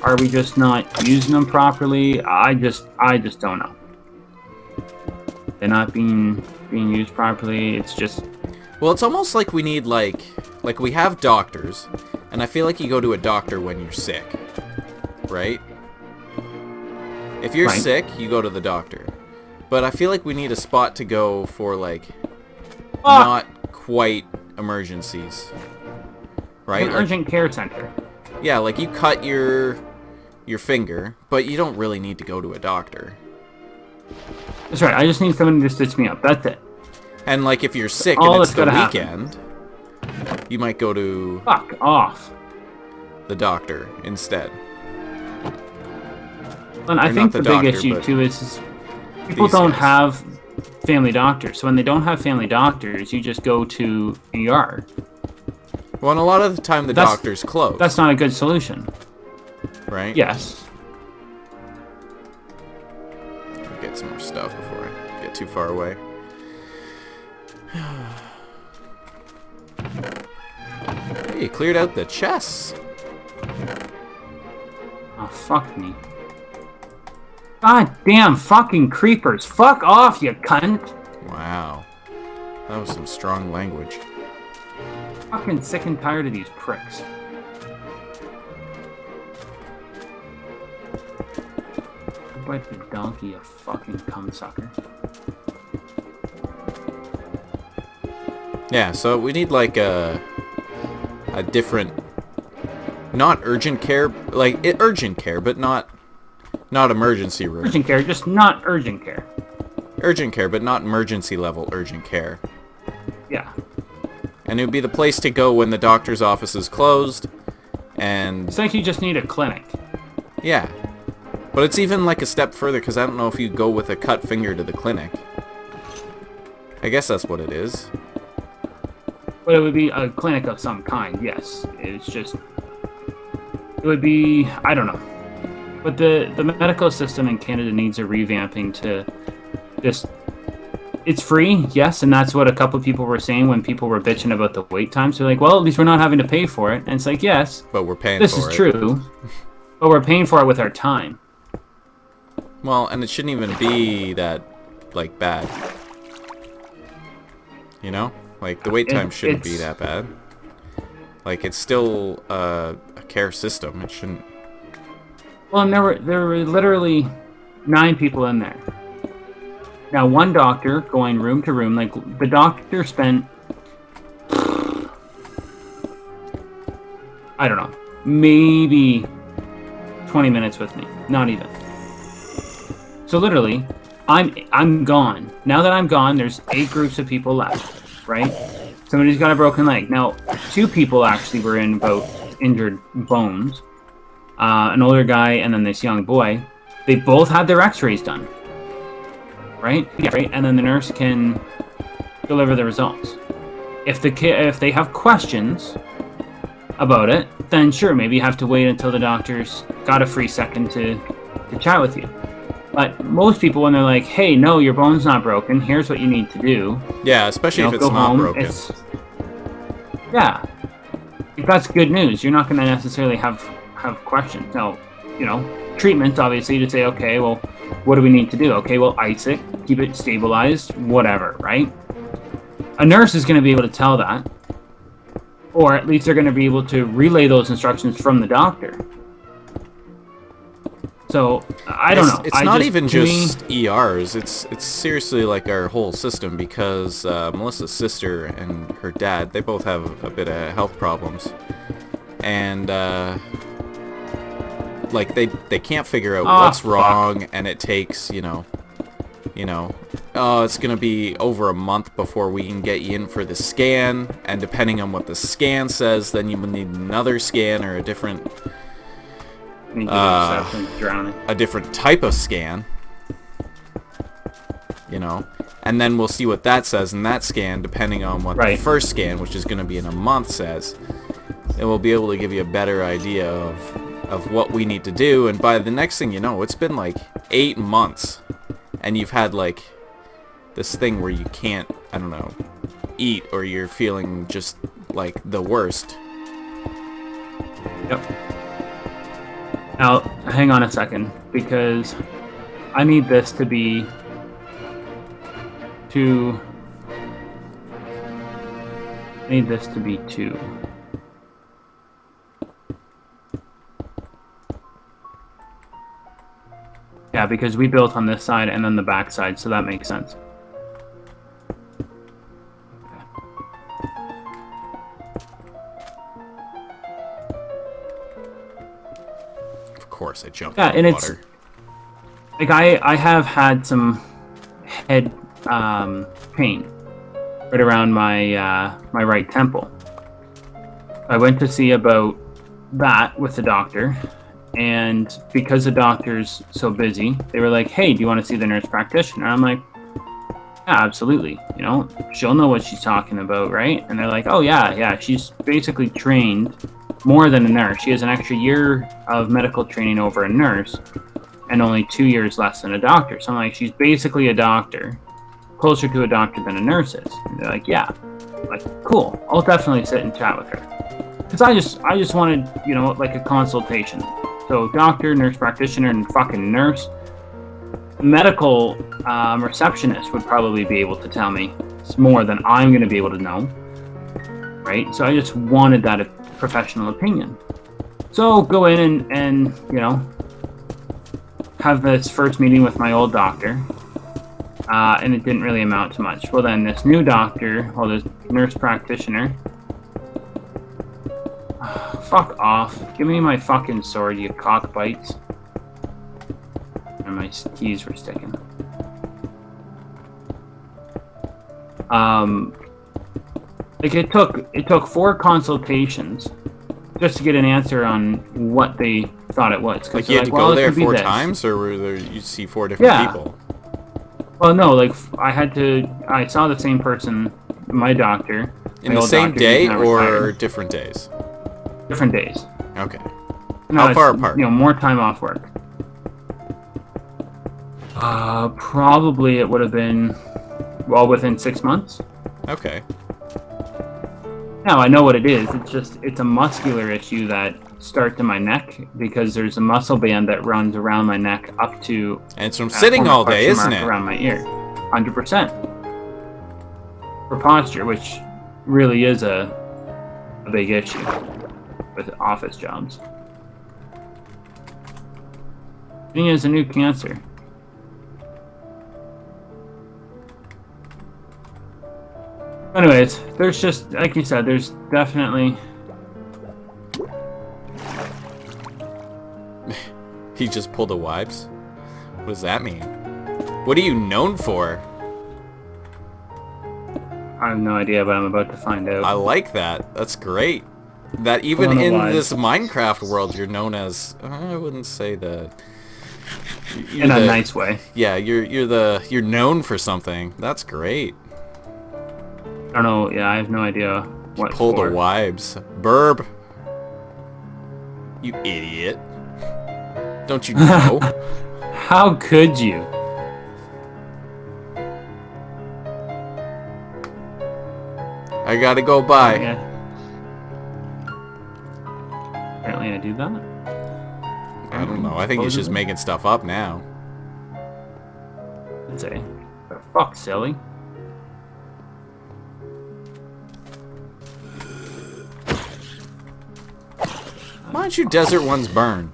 Are we just not using them properly? I just don't know. They're not being used properly. It's just... Well, it's almost like we need, like we have doctors, and I feel like you go to a doctor when you're sick, right? If you're sick, you go to the doctor. But I feel like we need a spot to go for, like, not quite emergencies, right? An urgent care center. Yeah, like you cut your finger, but you don't really need to go to a doctor. That's right. I just need someone to stitch me up. That's it. And like if you're sick and it's the weekend, you might go to fuck off the doctor instead. And I think the big issue too is people don't have family doctors. So when they don't have family doctors, you just go to ER. Well, and a lot of the time the doctor's closed. That's not a good solution. Right? Yes. I'll get some more stuff before I get too far away. Hey, you cleared out the chests. Oh, fuck me. God damn fucking creepers. Fuck off, you cunt. Wow. That was some strong language. Fucking sick and tired of these pricks. Bite the donkey, you fucking cumsucker. Yeah, so we need like a different, not urgent care, like urgent care, but not emergency room. Urgent care, just not urgent care. Urgent care, but not emergency level urgent care. Yeah. And it would be the place to go when the doctor's office is closed, and... It's like you just need a clinic. Yeah. But it's even like a step further, because I don't know if you go with a cut finger to the clinic. I guess that's what it is. But it would be a clinic of some kind, yes. It's just... It would be... I don't know. But the medical system in Canada needs a revamping to just... It's free, yes, and that's what a couple of people were saying when people were bitching about the wait times. They're like, well, at least we're not having to pay for it. And it's like, yes. But we're paying for it. This is true. But we're paying for it with our time. Well, and it shouldn't even be that, like, bad. You know? Like, the wait time shouldn't be that bad. Like, it's still a care system. It shouldn't... Well, and there were literally 9 people in there. Now, one doctor going room to room, like, the doctor spent... I don't know. Maybe 20 minutes with me. Not even. So literally, I'm gone. Now that I'm gone, there's 8 groups of people left, right? Somebody's got a broken leg. Now, 2 people actually were in about injured bones. An older guy and then this young boy. They both had their x-rays done. Right? Yeah, right? And then the nurse can deliver the results. If they have questions about it, then sure, maybe you have to wait until the doctor's got a free second to chat with you. But most people, when they're like, hey, no, your bone's not broken, here's what you need to do. Yeah, especially if it's not broken. Yeah. If that's good news, you're not going to necessarily have questions. Now, you know, treatment, obviously, to say, okay, well, what do we need to do? Okay, well, ice it, keep it stabilized, whatever, right? A nurse is going to be able to tell that. Or at least they're going to be able to relay those instructions from the doctor. So, I don't know. It's not even just ERs. It's seriously like our whole system, because Melissa's sister and her dad, they both have a bit of health problems. And, like, they can't figure out what's wrong, and it takes, you know, it's going to be over a month before we can get you in for the scan, and depending on what the scan says, then you will need another scan or a different type of scan, you know, and then we'll see what that says in that scan, depending on what the first scan, which is going to be in a month, says, and we'll be able to give you a better idea of what we need to do. And by the next thing you know, it's been like 8 months, and you've had like this thing where you can't, I don't know, eat, or you're feeling just like the worst. Yep. Now, hang on a second, because I need this to be 2. I need this to be 2. Yeah, because we built on this side and then the back side, so that makes sense. Of course, I jumped Yeah, in and the water. Like I have had some head pain right around my my right temple. I went to see about that with the doctor, and because the doctor's so busy, they were like, "Hey, do you want to see the nurse practitioner?" I'm like, "Yeah, absolutely. You know, she'll know what she's talking about, right?" And they're like, "Oh yeah, she's basically trained more than a nurse. She has an extra year of medical training over a nurse, and only 2 years less than a doctor." So I'm like, "She's basically a doctor, closer to a doctor than a nurse is." And they're like, "Yeah." I'm like, "Cool. I'll definitely sit and chat with her." Because I just wanted, you know, like a consultation. So doctor, nurse practitioner, and fucking nurse. Medical receptionist would probably be able to tell me more than I'm going to be able to know. Right? So I just wanted that professional opinion. So go in and you know, have this first meeting with my old doctor. And it didn't really amount to much. Well, then this new doctor, well, this nurse practitioner, fuck off. Give me my fucking sword, you cockbites. And my keys were sticking. Like it took 4 consultations just to get an answer on what they thought it was. Like you had to go there 4 times, or were there you see 4 different people? Well, no, like I saw the same person, my doctor. In the same day or different days? Different days. Okay. No, how far apart? You know, more time off work. Probably it would have been, well, within 6 months. Okay. Now I know what it is. It's a muscular issue that starts in my neck because there's a muscle band that runs around my neck up to. And it's from sitting all day, isn't it? Around my ear, 100%. For posture, which really is a big issue with office jobs. Thing is a new cancer. Anyways, there's just, like you said, there's definitely... He just pulled a wipes? What does that mean? What are you known for? I have no idea, but I'm about to find out. I like that. That's great. That even in this Minecraft world, you're known as... I wouldn't say that. In a nice way. Yeah, you're known for something. That's great. I don't know. Yeah, I have no idea what. Pull the wives. Burb. You idiot. Don't you know? How could you? I gotta go by. Yeah. Apparently I do that. I don't know. I think he's just making stuff up now. I'd say. For fuck's silly. Why don't you desert ones burn?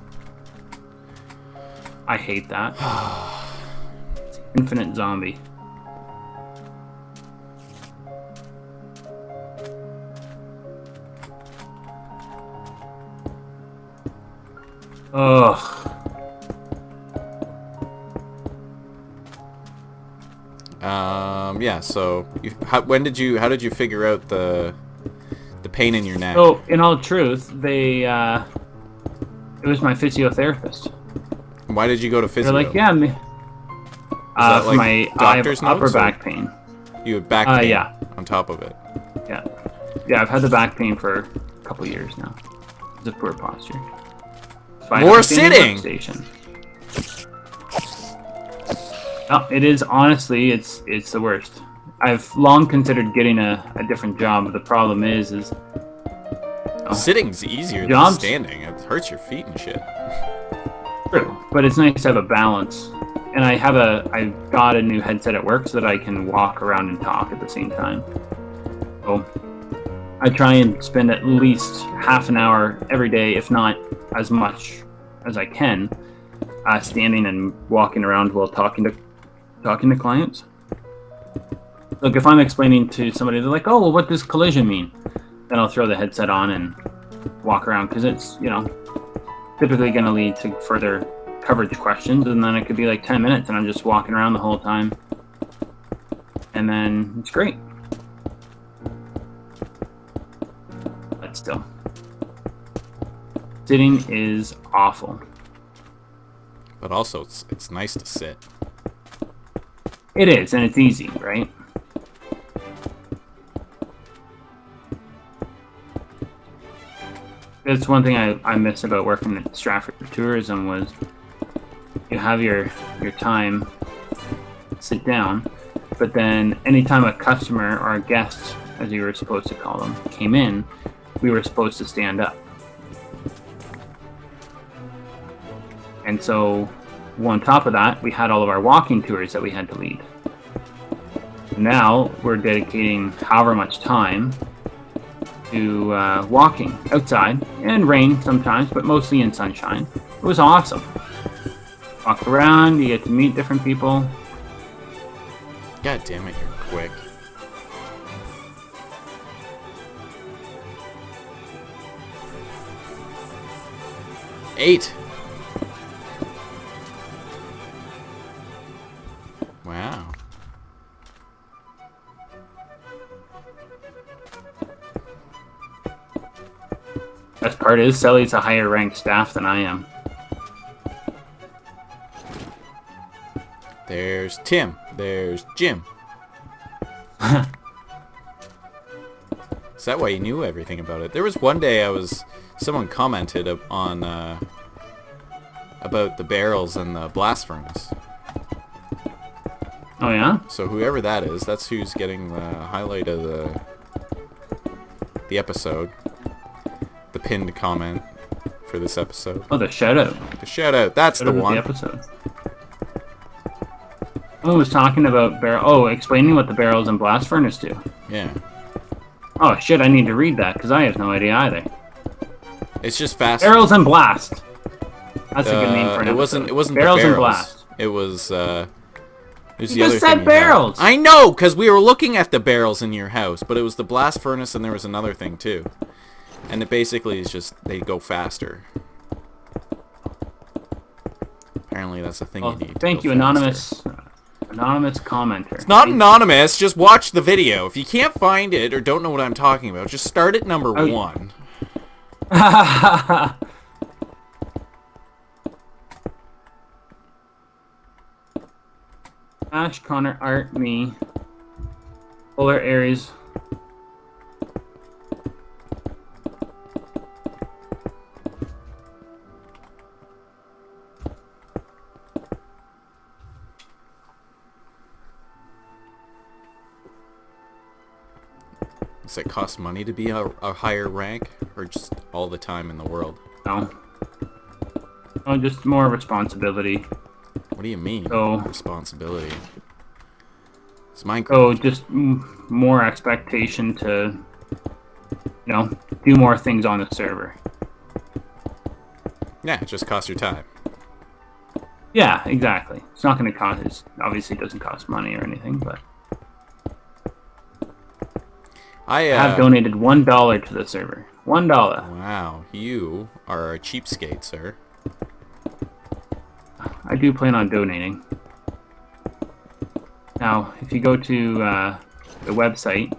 I hate that. It's infinite zombie. Ugh. Yeah. So, how did you figure out the pain in your neck? So, in all truth, it was my physiotherapist. Why did you go to physio? They're like, yeah, me. Like for my upper back pain. You have back pain. Yeah. On top of it. Yeah. Yeah, I've had the back pain for a couple years now. It's a poor posture. More sitting. No, it is honestly, it's the worst. I've long considered getting a different job, but the problem is sitting's easier than standing. It hurts your feet and shit. but it's nice to have a balance. And I got a new headset at work so that I can walk around and talk at the same time. So I try and spend at least half an hour every day, if not as much as I can, standing and walking around while talking to clients. Look, if I'm explaining to somebody, they're like, "Oh, well, what does collision mean?" Then I'll throw the headset on and walk around, because it's, typically going to lead to further coverage questions, and then it could be like 10 minutes and I'm just walking around the whole time, and then it's great. But still, sitting is awful. But also, it's nice to sit. It is, and it's easy, right? That's one thing I miss about working at Stratford Tourism, was you have your time, sit down, but then anytime a customer or a guest, as you were supposed to call them, came in, we were supposed to stand up. And so, on top of that, we had all of our walking tours that we had to lead. Now, we're dedicating however much time to walking outside, and rain sometimes, but mostly in sunshine. It was awesome. Walk around, you get to meet different people. God damn it, you're quick. Eight. Wow. Best part is, Sally's a higher ranked staff than I am. There's Tim. There's Jim. Is that why you knew everything about it? There was one day someone commented on about the barrels and the blast furnace. Oh yeah? So whoever that is, that's who's getting the highlight of the episode. The pinned comment for this episode. Oh, the shout out. The shout out. That's the one. The episode. Oh, it was talking about explaining what the barrels and blast furnace do. Yeah. Oh shit! I need to read that because I have no idea either. It's just fast. Barrels and blast. That's a good name for an episode. It wasn't barrels the barrels and blast. It was. There's You the just other said thing barrels. I know, because we were looking at the barrels in your house, but it was the blast furnace, and there was another thing too. And it basically is just they go faster. Apparently, that's a thing you need. Thank you, anonymous commenter. It's not anonymous. Just watch the video. If you can't find it or don't know what I'm talking about, just start at number 1. Ash, Connor, Art, me, Polar Aries. Does it cost money to be a higher rank, or just all the time in the world? No. Oh, just more responsibility. What do you mean? Responsibility. It's Minecraft. Oh, just more expectation to, do more things on the server. Yeah, it just costs your time. Yeah, exactly. It's not going to cost. It obviously doesn't cost money or anything, but I have donated $1 to the server. $1. Wow, you are a cheapskate, sir. I do plan on donating. Now, if you go to the website,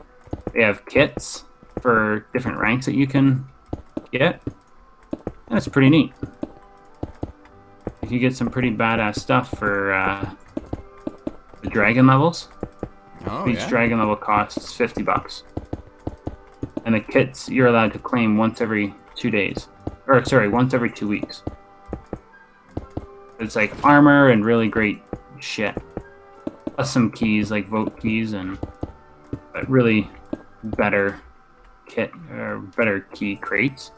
they have kits for different ranks that you can get. That's pretty neat. You get some pretty badass stuff for the dragon levels. Oh, Each dragon level costs $50. And the kits you're allowed to claim once every 2 days. Or, sorry, once every 2 weeks. It's like armor and really great shit. Plus some keys, like vote keys, and really better kit, or better key crates.